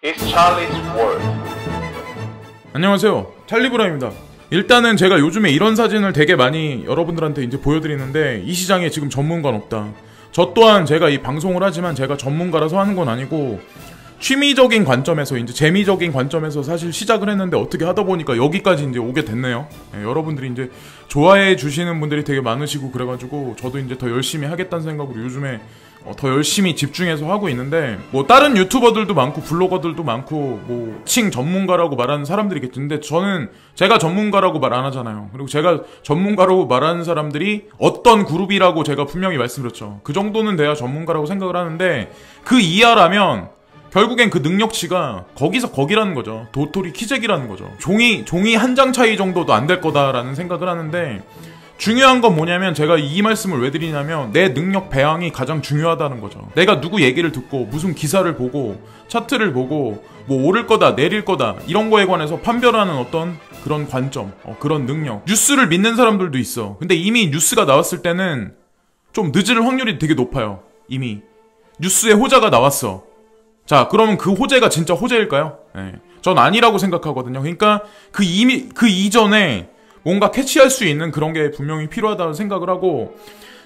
It's Charlie's World. 안녕하세요, 찰리브라입니다. 일단은 제가 요즘에 이런 사진을 되게 많이 여러분들한테 이제 보여드리는데, 이 시장에 지금 전문가는 없다. 저 또한 제가 이 방송을 하지만 제가 전문가라서 하는 건 아니고 취미적인 관점에서, 이제 재미적인 관점에서 사실 시작을 했는데, 어떻게 하다 보니까 여기까지 이제 오게 됐네요. 여러분들이 이제 좋아해 주시는 분들이 되게 많으시고 그래가지고 저도 이제 더 열심히 하겠다는 생각으로 요즘에 더 열심히 집중해서 하고 있는데, 뭐 다른 유튜버들도 많고 블로거들도 많고 뭐 칭 전문가라고 말하는 사람들이 있겠는데, 저는 제가 전문가라고 말 안 하잖아요. 그리고 제가 전문가라고 말하는 사람들이 어떤 그룹이라고 제가 분명히 말씀드렸죠. 그 정도는 돼야 전문가라고 생각을 하는데, 그 이하라면 결국엔 그 능력치가 거기서 거기라는 거죠. 도토리 키재기라는 거죠. 종이 한 장 차이 정도도 안 될 거다라는 생각을 하는데, 중요한 건 뭐냐면, 제가 이 말씀을 왜 드리냐면, 내 능력 배양이 가장 중요하다는 거죠. 내가 누구 얘기를 듣고 무슨 기사를 보고 차트를 보고 뭐 오를 거다 내릴 거다 이런 거에 관해서 판별하는 어떤 그런 관점, 그런 능력. 뉴스를 믿는 사람들도 있어. 근데 이미 뉴스가 나왔을 때는 좀 늦을 확률이 되게 높아요. 이미 뉴스에 호재가 나왔어. 자, 그러면 그 호재가 진짜 호재일까요? 전 아니라고 생각하거든요. 그러니까 그 이전에 뭔가 캐치할 수 있는 그런 게 분명히 필요하다고 생각을 하고,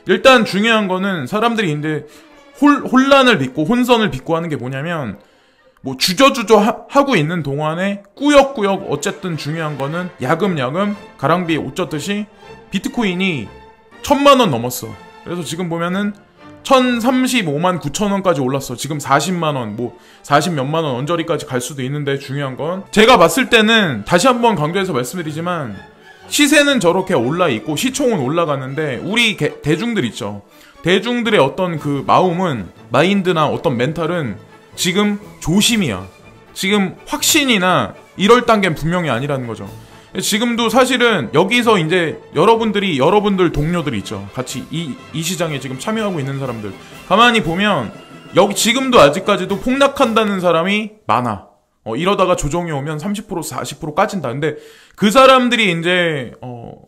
일단 중요한 거는 사람들이 이제 혼란을 빚고 혼선을 빚고 하는 게 뭐냐면, 뭐 주저주저 하고 있는 동안에 꾸역꾸역 어쨌든 중요한 거는 야금야금 가랑비에 옷 젖듯이 비트코인이 1000만 원 넘었어. 그래서 지금 보면은 1035만 9천 원까지 올랐어. 지금 40만 원, 뭐 40 몇만 원 언저리까지 갈 수도 있는데, 중요한 건 제가 봤을 때는 다시 한번 강조해서 말씀드리지만, 시세는 저렇게 올라있고 시총은 올라가는데, 우리 대중들 있죠. 대중들의 어떤 그 마인드나 어떤 멘탈은 지금 조심이야. 지금 확신이나 이럴 단계는 분명히 아니라는 거죠. 지금도 사실은 여기서 이제 여러분들 동료들 있죠. 같이 이 시장에 지금 참여하고 있는 사람들. 가만히 보면 여기 지금도 아직까지도 폭락한다는 사람이 많아. 이러다가 조정이 오면 30% 40% 까진다. 근데 그 사람들이 이제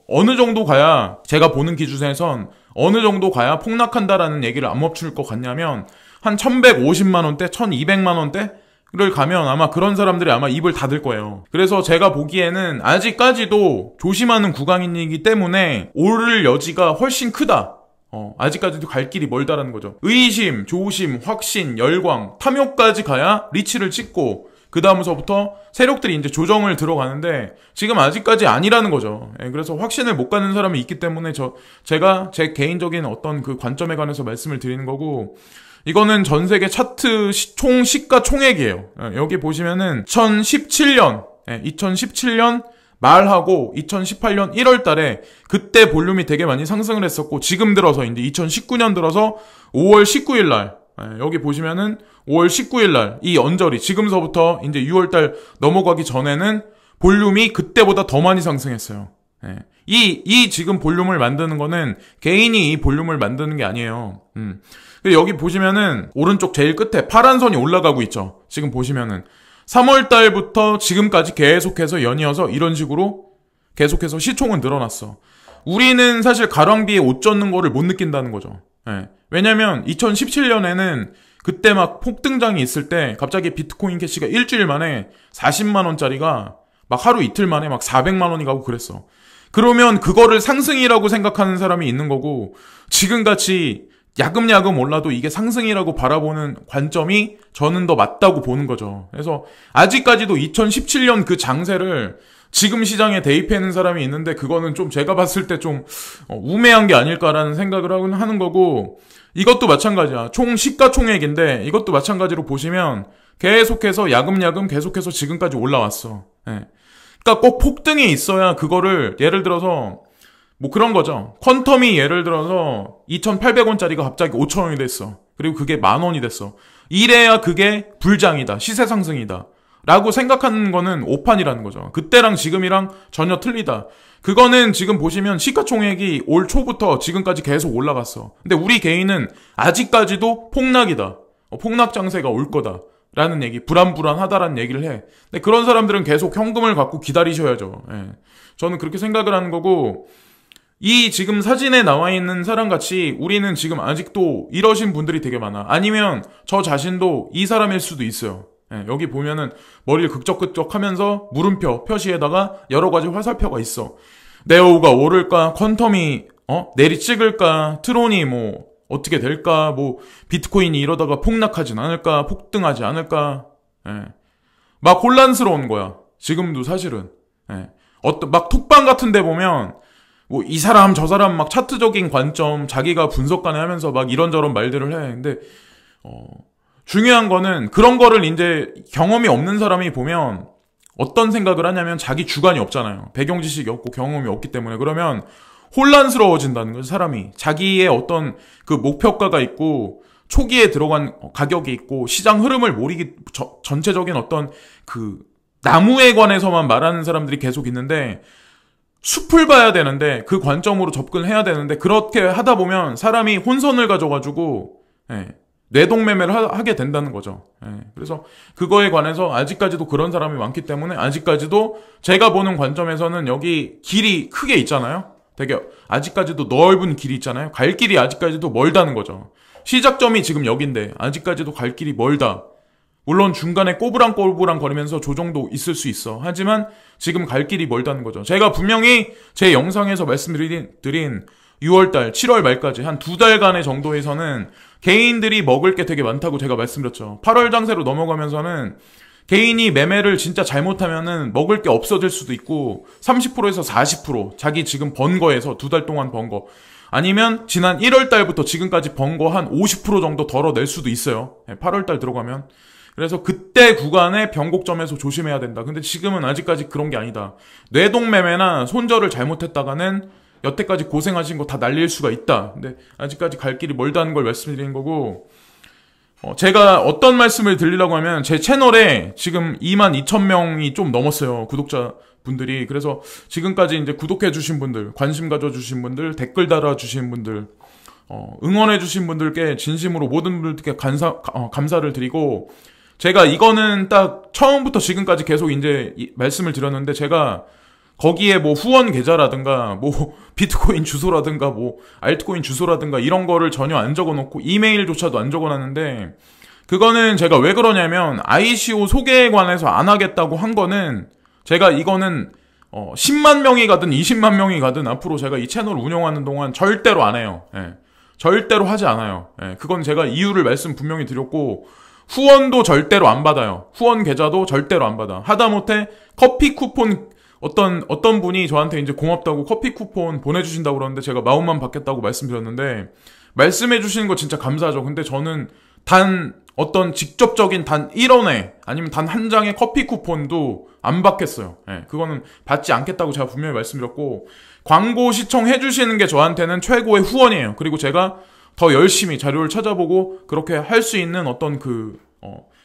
어느 정도 가야, 제가 보는 기준에선 어느 정도 가야 폭락한다라는 얘기를 안 멈출 것 같냐면, 한 1150만 원대, 1200만 원대를 가면 아마 그런 사람들이 아마 입을 닫을 거예요. 그래서 제가 보기에는 아직까지도 조심하는 구간이기 때문에 오를 여지가 훨씬 크다. 아직까지도 갈 길이 멀다라는 거죠. 의심, 조심, 확신, 열광, 탐욕까지 가야 리치를 찍고, 그 다음서부터 세력들이 이제 조정을 들어가는데, 지금 아직까지 아니라는 거죠. 그래서 확신을 못 갖는 사람이 있기 때문에 제가 제 개인적인 어떤 그 관점에 관해서 말씀을 드리는 거고, 이거는 전 세계 차트 총 시가 총액이에요. 여기 보시면은 2017년 말하고 2018년 1월 달에 그때 볼륨이 되게 많이 상승을 했었고, 지금 들어서 이제 2019년 들어서 5월 19일 날, 여기 보시면은 5월 19일 날 이 언저리, 지금서부터 이제 6월 달 넘어가기 전에는 볼륨이 그때보다 더 많이 상승했어요. 이 지금 볼륨을 만드는 거는 개인이 이 볼륨을 만드는 게 아니에요. 여기 보시면은 오른쪽 제일 끝에 파란 선이 올라가고 있죠. 지금 보시면은 3월 달부터 지금까지 계속해서 연이어서 이런 식으로 계속해서 시총은 늘어났어. 우리는 사실 가랑비에 옷 젖는 거를 못 느낀다는 거죠. 왜냐면 2017년에는 그때 막 폭등장이 있을 때 갑자기 비트코인 캐시가 일주일 만에 40만 원짜리가 막 하루 이틀 만에 막 400만 원이 가고 그랬어. 그러면 그거를 상승이라고 생각하는 사람이 있는 거고, 지금같이 야금야금 올라도 이게 상승이라고 바라보는 관점이 저는 더 맞다고 보는 거죠. 그래서 아직까지도 2017년 그 장세를 지금 시장에 대입해는 사람이 있는데, 그거는 좀 제가 봤을 때 좀 우매한 게 아닐까라는 생각을 하는 거고, 이것도 마찬가지야. 총 시가총액인데 이것도 마찬가지로 보시면 계속해서 야금야금 계속해서 지금까지 올라왔어. 그러니까 꼭 폭등이 있어야 그거를, 예를 들어서 뭐 그런 거죠. 퀀텀이 예를 들어서 2,800원짜리가 갑자기 5,000원이 됐어. 그리고 그게 10,000원이 됐어. 이래야 그게 불장이다, 시세 상승이다 라고 생각하는 거는 오판이라는 거죠. 그때랑 지금이랑 전혀 틀리다. 그거는 지금 보시면 시가총액이 올 초부터 지금까지 계속 올라갔어. 근데 우리 개인은 아직까지도 폭락이다, 폭락 장세가 올 거다 라는 얘기, 불안불안하다라는 얘기를 해. 근데 그런 사람들은 계속 현금을 갖고 기다리셔야죠. 저는 그렇게 생각을 하는 거고, 이 지금 사진에 나와 있는 사람같이 우리는 지금 아직도 이러신 분들이 되게 많아. 아니면 저 자신도 이 사람일 수도 있어요. 여기 보면은 머리를 극적극적 하면서 물음표 표시에다가 여러 가지 화살표가 있어. 네오우가 오를까? 퀀텀이 내리 찍을까? 트론이 뭐 어떻게 될까? 뭐 비트코인이 이러다가 폭락하진 않을까? 폭등하지 않을까? 막 혼란스러운 거야. 지금도 사실은. 막 톡방 같은 데 보면 뭐 이 사람 저 사람 막 차트적인 관점 자기가 분석관에 하면서 막 이런저런 말들을 해. 근데 중요한 거는 그런 거를 이제 경험이 없는 사람이 보면 어떤 생각을 하냐면 자기 주관이 없잖아요. 배경 지식이 없고 경험이 없기 때문에. 그러면 혼란스러워진다는 거죠, 사람이. 자기의 어떤 그 목표가가 있고 초기에 들어간 가격이 있고 시장 흐름을 모르기 전체적인 어떤 그 나무에 관해서만 말하는 사람들이 계속 있는데 숲을 봐야 되는데 그 관점으로 접근해야 되는데 그렇게 하다 보면 사람이 혼선을 가져가지고 뇌동매매를 하게 된다는 거죠. 그래서 그거에 관해서 아직까지도 그런 사람이 많기 때문에 아직까지도 제가 보는 관점에서는 여기 길이 크게 있잖아요. 되게 아직까지도 넓은 길이 있잖아요. 갈 길이 아직까지도 멀다는 거죠. 시작점이 지금 여긴데 아직까지도 갈 길이 멀다. 물론 중간에 꼬부랑꼬부랑 거리면서 조정도 있을 수 있어. 하지만 지금 갈 길이 멀다는 거죠. 제가 분명히 제 영상에서 말씀드린 6월달, 7월 말까지 한 2달간의 정도에서는 개인들이 먹을 게 되게 많다고 제가 말씀드렸죠. 8월 장세로 넘어가면서는 개인이 매매를 진짜 잘못하면은 먹을 게 없어질 수도 있고 30%에서 40% 자기 지금 번 거에서 2달 동안 번 거 아니면 지난 1월 달부터 지금까지 번 거 한 50% 정도 덜어낼 수도 있어요. 8월 달 들어가면. 그래서 그때 구간의 변곡점에서 조심해야 된다. 근데 지금은 아직까지 그런 게 아니다. 뇌동매매나 손절을 잘못했다가는 여태까지 고생하신 거 다 날릴 수가 있다. 근데 아직까지 갈 길이 멀다는 걸 말씀드리는 거고, 제가 어떤 말씀을 드리려고 하면 제 채널에 지금 22,000명이 좀 넘었어요. 구독자분들이. 그래서 지금까지 이제 구독해주신 분들, 관심 가져주신 분들, 댓글 달아주신 분들, 응원해주신 분들께 진심으로 모든 분들께 감사를 드리고, 제가 이거는 딱 처음부터 지금까지 계속 이제 말씀을 드렸는데 제가 거기에 뭐 후원 계좌라든가 뭐 비트코인 주소라든가 뭐 알트코인 주소라든가 이런 거를 전혀 안 적어놓고 이메일조차도 안 적어놨는데 그거는 제가 왜 그러냐면 ICO 소개에 관해서 안 하겠다고 한 거는 제가 이거는 10만 명이 가든 20만 명이 가든 앞으로 제가 이 채널을 운영하는 동안 절대로 안 해요. 절대로 하지 않아요. 그건 제가 이유를 말씀 분명히 드렸고 후원도 절대로 안 받아요. 후원 계좌도 절대로 안 받아. 하다못해 커피 쿠폰 어떤 분이 저한테 이제 고맙다고 커피 쿠폰 보내주신다고 그러는데 제가 마음만 받겠다고 말씀드렸는데 말씀해 주시는 거 진짜 감사하죠. 근데 저는 단 어떤 직접적인 단 1원에 아니면 단 한 장의 커피 쿠폰도 안 받겠어요. 그거는 받지 않겠다고 제가 분명히 말씀드렸고 광고 시청해 주시는 게 저한테는 최고의 후원이에요. 그리고 제가 더 열심히 자료를 찾아보고 그렇게 할 수 있는 어떤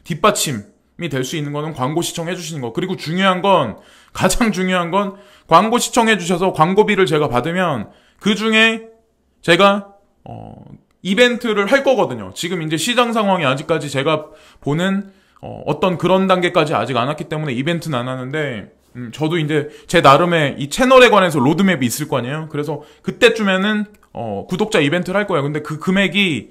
뒷받침이 될 수 있는 거는 광고 시청해 주시는 거. 그리고 가장 중요한 건 광고 시청해 주셔서 광고비를 제가 받으면 그 중에 제가 이벤트를 할 거거든요. 지금 이제 시장 상황이 아직까지 제가 보는 어떤 그런 단계까지 아직 안 왔기 때문에 이벤트는 안 하는데 저도 이제 제 나름의 이 채널에 관해서 로드맵이 있을 거 아니에요. 그래서 그때쯤에는 구독자 이벤트를 할 거예요. 근데 그 금액이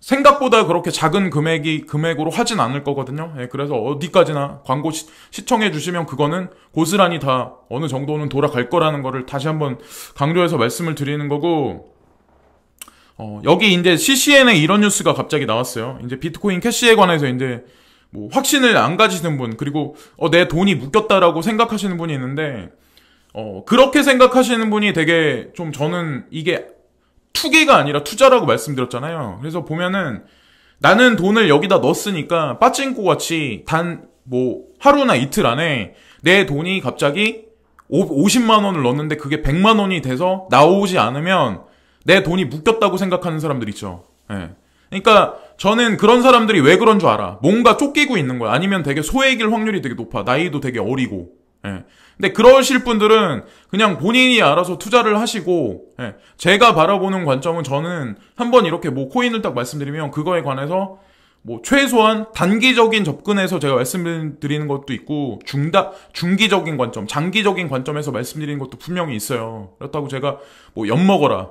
생각보다 그렇게 작은 금액으로 하진 않을 거거든요. 그래서 어디까지나 광고 시청해 주시면 그거는 고스란히 다 어느 정도는 돌아갈 거라는 거를 다시 한번 강조해서 말씀을 드리는 거고, 여기 이제 CCN에 이런 뉴스가 갑자기 나왔어요. 이제 비트코인 캐시에 관해서 이제 뭐 확신을 안 가지시는 분, 그리고 내 돈이 묶였다라고 생각하시는 분이 있는데, 그렇게 생각하시는 분이 되게 좀 저는 이게 투기가 아니라 투자라고 말씀드렸잖아요. 그래서 보면은 나는 돈을 여기다 넣었으니까 빠찡코 같이 하루나 이틀 안에 내 돈이 갑자기 50만 원을 넣었는데 그게 100만 원이 돼서 나오지 않으면 내 돈이 묶였다고 생각하는 사람들 있죠. 그러니까 저는 그런 사람들이 왜 그런 줄 알아. 뭔가 쫓기고 있는 거야. 아니면 되게 소액일 확률이 되게 높아. 나이도 되게 어리고. 근데 그러실 분들은 그냥 본인이 알아서 투자를 하시고, 제가 바라보는 관점은 저는 한번 이렇게 코인을 딱 말씀드리면 그거에 관해서 최소한 단기적인 접근에서 제가 말씀드리는 것도 있고, 중기적인 관점, 장기적인 관점에서 말씀드리는 것도 분명히 있어요. 그렇다고 제가 엿먹어라,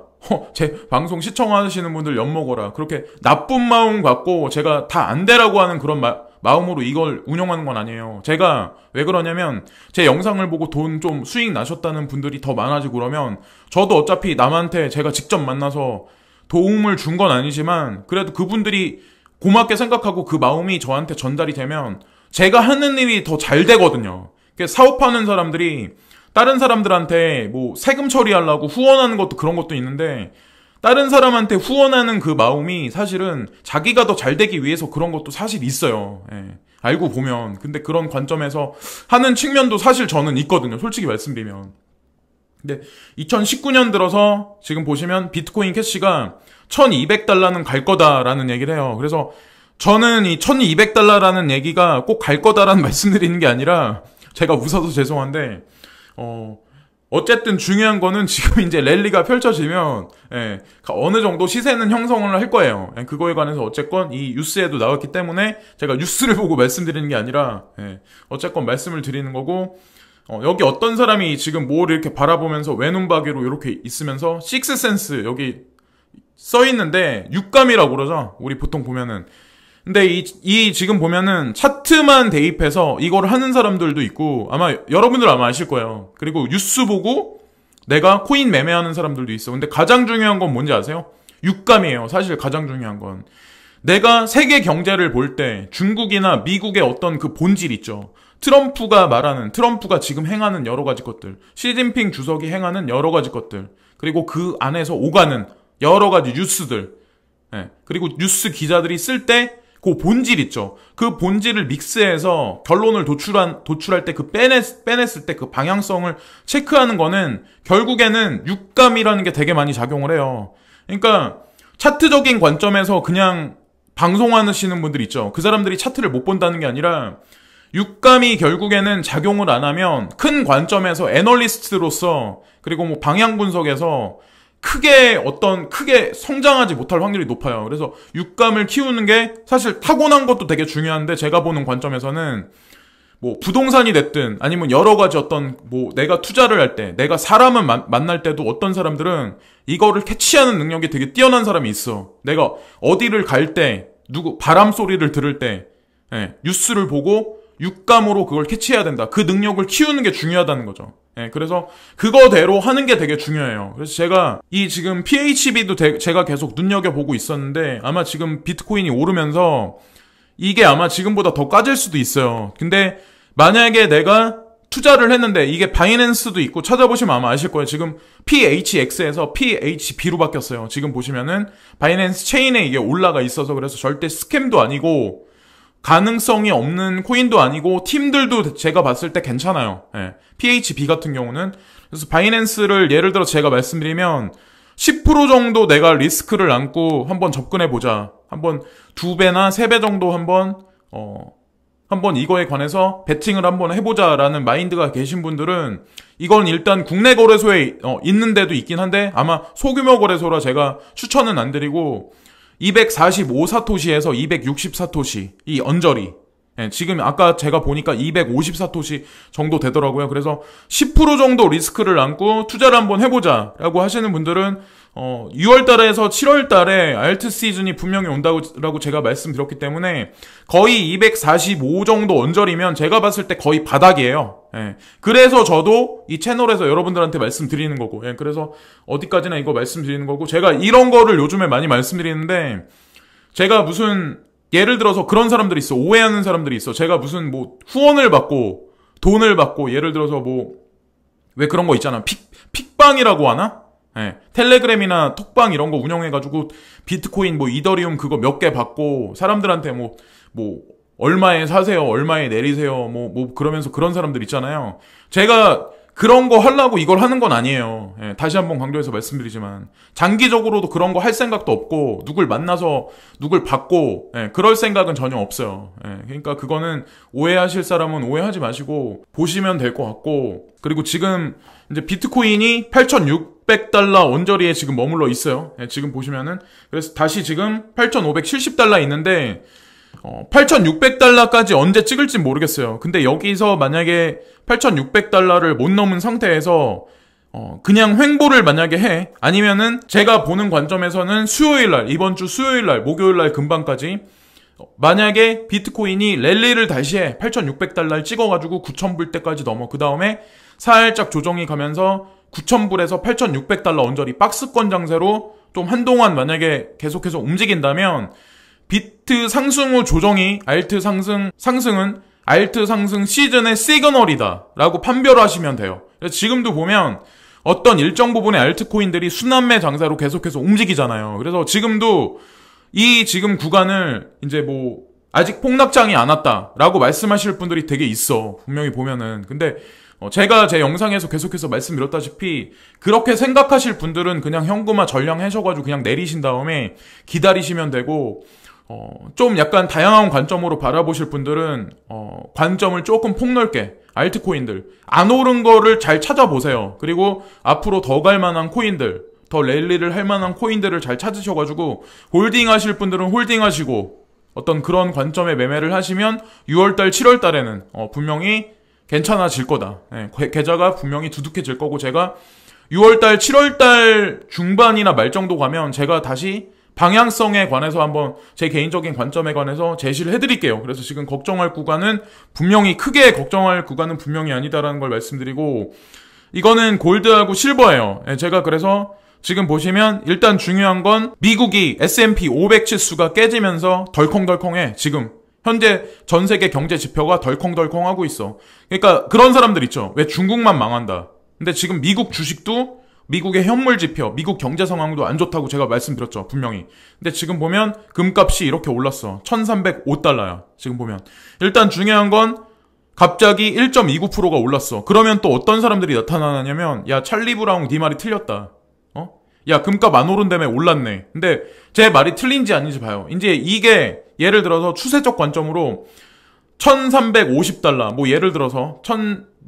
제 방송 시청하시는 분들 엿먹어라. 그렇게 나쁜 마음 갖고 제가 다 안 되라고 하는 그런 마음으로 이걸 운영하는 건 아니에요. 제가 왜 그러냐면 제 영상을 보고 돈 좀 수익 나셨다는 분들이 더 많아지고 그러면 저도 어차피 남한테 제가 직접 만나서 도움을 준 건 아니지만 그래도 그분들이 고맙게 생각하고 그 마음이 저한테 전달이 되면 제가 하는 일이 더 잘 되거든요. 사업하는 사람들이 다른 사람들한테 뭐 세금 처리하려고 후원하는 것도 그런 것도 있는데 다른 사람한테 후원하는 그 마음이 사실은 자기가 더 잘 되기 위해서 그런 것도 사실 있어요. 예. 알고 보면. 근데 그런 관점에서 하는 측면도 사실 저는 있거든요. 솔직히 말씀드리면. 근데 2019년 들어서 지금 보시면 비트코인 캐시가 1200달러는 갈 거다라는 얘기를 해요. 그래서 저는 이 1200달러라는 얘기가 꼭 갈 거다라는 말씀드리는 게 아니라 제가 웃어서 죄송한데 어쨌든 중요한 거는 지금 이제 랠리가 펼쳐지면 어느 정도 시세는 형성을 할 거예요. 그거에 관해서 어쨌건 이 뉴스에도 나왔기 때문에 제가 뉴스를 보고 말씀드리는 게 아니라 어쨌건 말씀을 드리는 거고 여기 어떤 사람이 지금 뭘 이렇게 바라보면서 외눈박이로 이렇게 있으면서 식스센스 여기 써 있는데 육감이라고 그러죠. 우리 보통 보면은 근데 이 지금 보면은 차트만 대입해서 이걸 하는 사람들도 있고 아마 여러분들 아마 아실 거예요. 그리고 뉴스 보고 내가 코인 매매하는 사람들도 있어. 근데 가장 중요한 건 뭔지 아세요? 육감이에요. 사실 가장 중요한 건 내가 세계 경제를 볼 때 중국이나 미국의 어떤 그 본질 있죠. 트럼프가 지금 행하는 여러 가지 것들, 시진핑 주석이 행하는 여러 가지 것들, 그리고 그 안에서 오가는 여러 가지 뉴스들, 그리고 뉴스 기자들이 쓸 때 그 본질 있죠. 그 본질을 믹스해서 결론을 도출할 때 그 빼냈을 때 그 방향성을 체크하는 거는 결국에는 육감이라는 게 되게 많이 작용을 해요. 그러니까 차트적인 관점에서 그냥 방송하시는 분들 있죠. 그 사람들이 차트를 못 본다는 게 아니라 육감이 결국에는 작용을 안 하면 큰 관점에서 애널리스트로서 그리고 뭐 방향 분석에서 크게 성장하지 못할 확률이 높아요. 그래서 육감을 키우는 게 사실 타고난 것도 되게 중요한데 제가 보는 관점에서는 뭐 부동산이 됐든 아니면 여러 가지 어떤 뭐 내가 투자를 할 때 내가 사람을 만날 때도 어떤 사람들은 이거를 캐치하는 능력이 되게 뛰어난 사람이 있어. 내가 어디를 갈 때 누구 바람 소리를 들을 때 뉴스를 보고 육감으로 그걸 캐치해야 된다. 그 능력을 키우는 게 중요하다는 거죠. 그래서 그거대로 하는 게 되게 중요해요. 그래서 제가 이 지금 PHB도 제가 계속 눈여겨보고 있었는데 아마 지금 비트코인이 오르면서 이게 아마 지금보다 더 까질 수도 있어요. 근데 만약에 내가 투자를 했는데 이게 바이낸스도 있고 찾아보시면 아마 아실 거예요. 지금 PHX에서 PHB로 바뀌었어요. 지금 보시면은 바이낸스 체인에 이게 올라가 있어서 그래서 절대 스캠도 아니고 가능성이 없는 코인도 아니고 팀들도 제가 봤을 때 괜찮아요. PHB 같은 경우는. 그래서 바이낸스를 예를 들어 제가 말씀드리면 10% 정도 내가 리스크를 안고 한번 접근해보자. 한번 2배나 3배 정도 한번 이거에 관해서 베팅을 한번 해보자라는 마인드가 계신 분들은 이건 일단 국내 거래소에 있는 데도 있긴 한데 아마 소규모 거래소라 제가 추천은 안 드리고 245사토시에서 260사토시 이 언저리 지금 아까 제가 보니까 250사토시 정도 되더라고요. 그래서 10% 정도 리스크를 안고 투자를 한번 해보자 라고 하시는 분들은 6월달에서 7월달에 알트 시즌이 분명히 온다고 제가 말씀드렸기 때문에 거의 245 정도 언저리면 제가 봤을 때 거의 바닥이에요. 그래서 저도 이 채널에서 여러분들한테 말씀드리는 거고 그래서 어디까지나 이거 말씀드리는 거고 제가 이런 거를 요즘에 많이 말씀드리는데 제가 무슨 예를 들어서 그런 사람들이 있어. 오해하는 사람들이 있어. 제가 무슨 뭐 후원을 받고 돈을 받고 예를 들어서 뭐 왜 그런 거 있잖아. 픽방이라고 하나? 텔레그램이나 톡방 이런 거 운영해가지고 비트코인 뭐 이더리움 그거 몇 개 받고 사람들한테 뭐 얼마에 사세요, 얼마에 내리세요, 뭐 그러면서 그런 사람들 있잖아요. 제가 그런 거 하려고 이걸 하는 건 아니에요. 다시 한번 강조해서 말씀드리지만 장기적으로도 그런 거 할 생각도 없고 누굴 만나서 누굴 받고 그럴 생각은 전혀 없어요. 그러니까 그거는 오해하실 사람은 오해하지 마시고 보시면 될 것 같고 그리고 지금 이제 비트코인이 8,600달러 언저리에 지금 머물러 있어요. 지금 보시면은 그래서 다시 지금 8,570달러 있는데 8,600달러까지 언제 찍을지 모르겠어요. 근데 여기서 만약에 8,600달러를 못 넘은 상태에서 그냥 횡보를 만약에 해. 아니면은 제가 보는 관점에서는 수요일날, 이번 주 수요일날, 목요일날 금방까지 만약에 비트코인이 랠리를 다시 해. 8,600달러를 찍어가지고 9,000불 때까지 넘어. 그 다음에 살짝 조정이 가면서 9,000불에서 8,600달러 언저리 박스권 장세로 좀 한동안 만약에 계속해서 움직인다면 비트 상승 후 조정이 상승은 알트 상승 시즌의 시그널이다 라고 판별을 하시면 돼요. 지금도 보면 어떤 일정 부분의 알트코인들이 순환매 장세로 계속해서 움직이잖아요. 그래서 지금도 이 지금 구간을 이제 뭐 아직 폭락장이 안 왔다라고 말씀하실 분들이 되게 있어. 분명히 보면은. 근데 제가 제 영상에서 계속해서 말씀드렸다시피 그렇게 생각하실 분들은 그냥 현금화 전량하셔가지고 그냥 내리신 다음에 기다리시면 되고, 좀 약간 다양한 관점으로 바라보실 분들은 관점을 조금 폭넓게 알트코인들 안 오른 거를 잘 찾아보세요. 그리고 앞으로 더 갈 만한 코인들, 더 랠리를 할 만한 코인들을 잘 찾으셔가지고 홀딩 하실 분들은 홀딩 하시고 어떤 그런 관점의 매매를 하시면 6월달 7월달에는 분명히 괜찮아질 거다. 계좌가 분명히 두둑해질 거고, 제가 6월달 7월달 중반이나 말 정도 가면 제가 다시 방향성에 관해서 한번 제 개인적인 관점에 관해서 제시를 해드릴게요. 그래서 지금 걱정할 구간은 분명히 크게 걱정할 구간은 분명히 아니다라는 걸 말씀드리고, 이거는 골드하고 실버예요. 제가 그래서 지금 보시면 일단 중요한 건 미국이 S&P 500 지수가 깨지면서 덜컹덜컹해. 지금 현재 전 세계 경제 지표가 덜컹덜컹하고 있어. 그러니까 그런 사람들 있죠. 왜 중국만 망한다. 근데 지금 미국 주식도 미국의 현물 지표, 미국 경제 상황도 안 좋다고 제가 말씀드렸죠. 분명히. 근데 지금 보면 금값이 이렇게 올랐어. 1305달러야. 지금 보면. 일단 중요한 건 갑자기 1.29%가 올랐어. 그러면 또 어떤 사람들이 나타나냐면, 야, 찰리 브라운 네 말이 틀렸다. 야, 금값 안 오른다며 올랐네. 근데 제 말이 틀린지 아닌지 봐요. 이제 이게 예를 들어서 추세적 관점으로 1350달러, 뭐 예를 들어서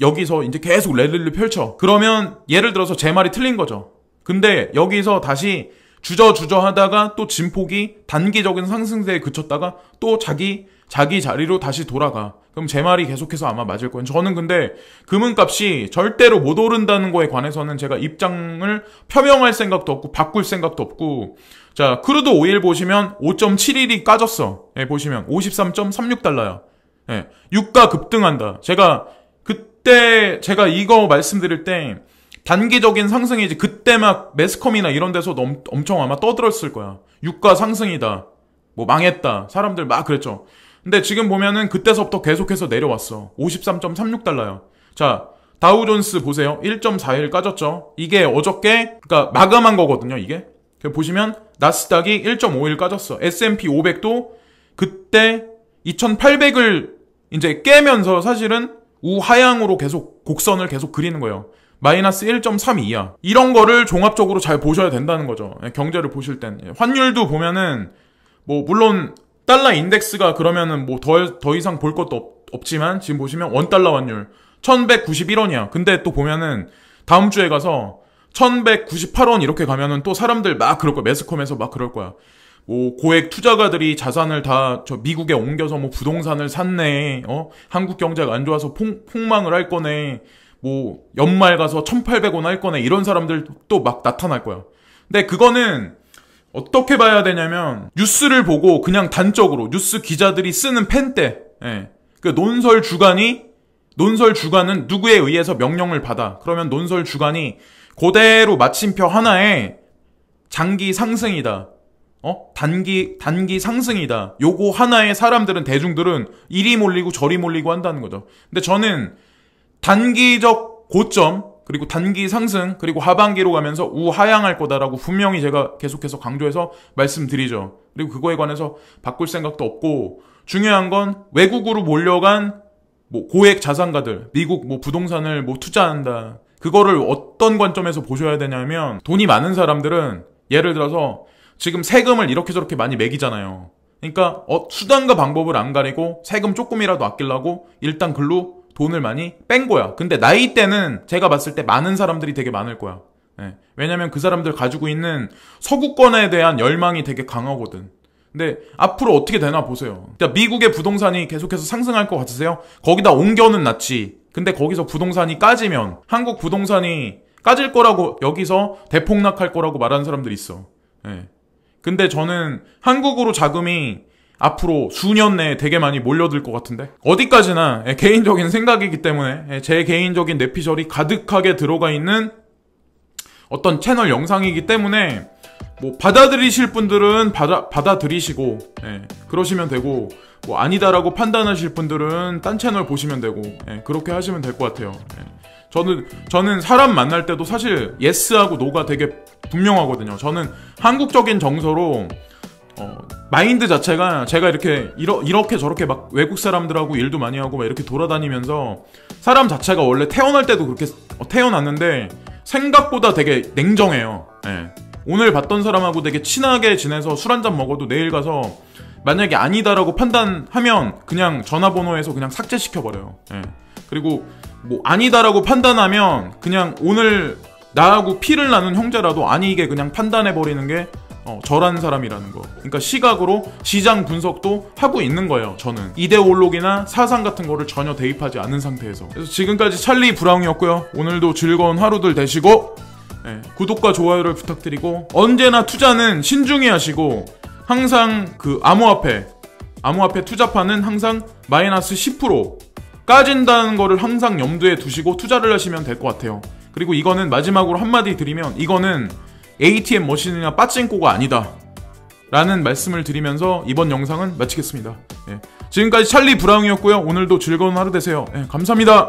여기서 이제 계속 랠리를 펼쳐. 그러면 예를 들어서 제 말이 틀린 거죠. 근데 여기서 다시 주저 하다가 또 진폭이 단기적인 상승세에 그쳤다가 또 자기 자리로 다시 돌아가. 그럼 제 말이 계속해서 아마 맞을 거예요. 저는 근데 금은값이 절대로 못 오른다는 거에 관해서는 제가 입장을 표명할 생각도 없고 바꿀 생각도 없고, 자, 크루드 오일 보시면 5.71이 까졌어. 예, 보시면 53.36달러야. 예, 유가 급등한다. 그때 제가 이거 말씀드릴 때 단기적인 상승이지, 그때 막 매스컴이나 이런 데서 엄청 아마 떠들었을 거야. 유가 상승이다. 뭐 망했다. 사람들 막 그랬죠. 근데 지금 보면은 그때서부터 계속해서 내려왔어. 53.36달러야. 자, 다우존스 보세요. 1.41 까졌죠. 이게 어저께, 그러니까 마감한 거거든요, 이게. 보시면 나스닥이 1.51 까졌어. S&P 500도 그때 2800을 이제 깨면서 사실은 우하향으로 계속 곡선을 계속 그리는 거예요. 마이너스 1.32야. 이런 거를 종합적으로 잘 보셔야 된다는 거죠. 경제를 보실 땐. 환율도 보면은 뭐 물론 달러 인덱스가 그러면은 뭐 더 이상 볼 것도 없지만 지금 보시면 원달러 환율 1191원이야. 근데 또 보면은 다음 주에 가서 1198원 이렇게 가면은 또 사람들 막 그럴 거야. 매스컴에서 막 그럴 거야. 뭐 고액 투자가들이 자산을 다 저 미국에 옮겨서 뭐 부동산을 샀네. 한국 경제가 안 좋아서 폭망을 할 거네. 뭐 연말 가서 1,800원 할 거네. 이런 사람들 또 막 나타날 거야. 근데 그거는 어떻게 봐야 되냐면 뉴스를 보고 그냥 단적으로 뉴스 기자들이 쓰는 펜대, 그 논설 주간은 누구에 의해서 명령을 받아. 그러면 논설 주간이 그대로 마침표 하나에 장기 상승이다. 단기 상승이다. 요거 하나에 사람들은, 대중들은 이리 몰리고 저리 몰리고 한다는 거죠. 근데 저는 단기적 고점, 그리고 단기 상승, 그리고 하반기로 가면서 우하향할 거다라고 분명히 제가 계속해서 강조해서 말씀드리죠. 그리고 그거에 관해서 바꿀 생각도 없고, 중요한 건 외국으로 몰려간 뭐 고액 자산가들, 미국 뭐 부동산을 뭐 투자한다. 그거를 어떤 관점에서 보셔야 되냐면, 돈이 많은 사람들은 예를 들어서 지금 세금을 이렇게 저렇게 많이 매기잖아요. 그러니까 수단과 방법을 안 가리고 세금 조금이라도 아끼려고 일단 글로 돈을 많이 뺀 거야. 근데 나이 때는 제가 봤을 때 많은 사람들이 되게 많을 거야. 왜냐면 그 사람들 가지고 있는 서구권에 대한 열망이 되게 강하거든. 근데 앞으로 어떻게 되나 보세요. 그러니까 미국의 부동산이 계속해서 상승할 것 같으세요? 거기다 옮겨는 놨지. 근데 거기서 부동산이 까지면, 한국 부동산이 까질 거라고, 여기서 대폭락할 거라고 말하는 사람들이 있어. 예. 근데 저는 한국으로 자금이 앞으로 수년 내에 되게 많이 몰려들 것 같은데, 어디까지나 개인적인 생각이기 때문에, 제 개인적인 뇌피셜이 가득하게 들어가 있는 어떤 채널 영상이기 때문에 뭐 받아들이실 분들은 받아들이시고, 그러시면 되고, 뭐 아니다라고 판단하실 분들은 딴 채널 보시면 되고, 그렇게 하시면 될 것 같아요. 저는 사람 만날 때도 사실 예스하고 노가 되게 분명하거든요. 저는 한국적인 정서로 마인드 자체가, 제가 이렇게 저렇게 막 외국 사람들하고 일도 많이 하고 막 이렇게 돌아다니면서 사람 자체가 원래 태어날 때도 그렇게 태어났는데 생각보다 되게 냉정해요. 오늘 봤던 사람하고 되게 친하게 지내서 술 한잔 먹어도 내일 가서 만약에 아니다라고 판단하면 그냥 전화번호에서 그냥 삭제시켜버려요. 그리고 뭐 아니다라고 판단하면 그냥 오늘 나하고 피를 나눈 형제라도 아니게 그냥 판단해버리는 게 저라는 사람이라는 거. 그러니까 시각으로 시장 분석도 하고 있는 거예요. 저는 이데올로기나 사상 같은 거를 전혀 대입하지 않은 상태에서. 그래서 지금까지 찰리 브라운이었고요. 오늘도 즐거운 하루들 되시고, 구독과 좋아요를 부탁드리고, 언제나 투자는 신중히 하시고, 항상 그 암호화폐 투자판은 항상 마이너스 10% 까진다는 거를 항상 염두에 두시고 투자를 하시면 될 것 같아요. 그리고 이거는 마지막으로 한마디 드리면, 이거는 ATM 머신이나 빠찡코가 아니다 라는 말씀을 드리면서 이번 영상은 마치겠습니다. 지금까지 찰리 브라운이었고요. 오늘도 즐거운 하루 되세요. 감사합니다.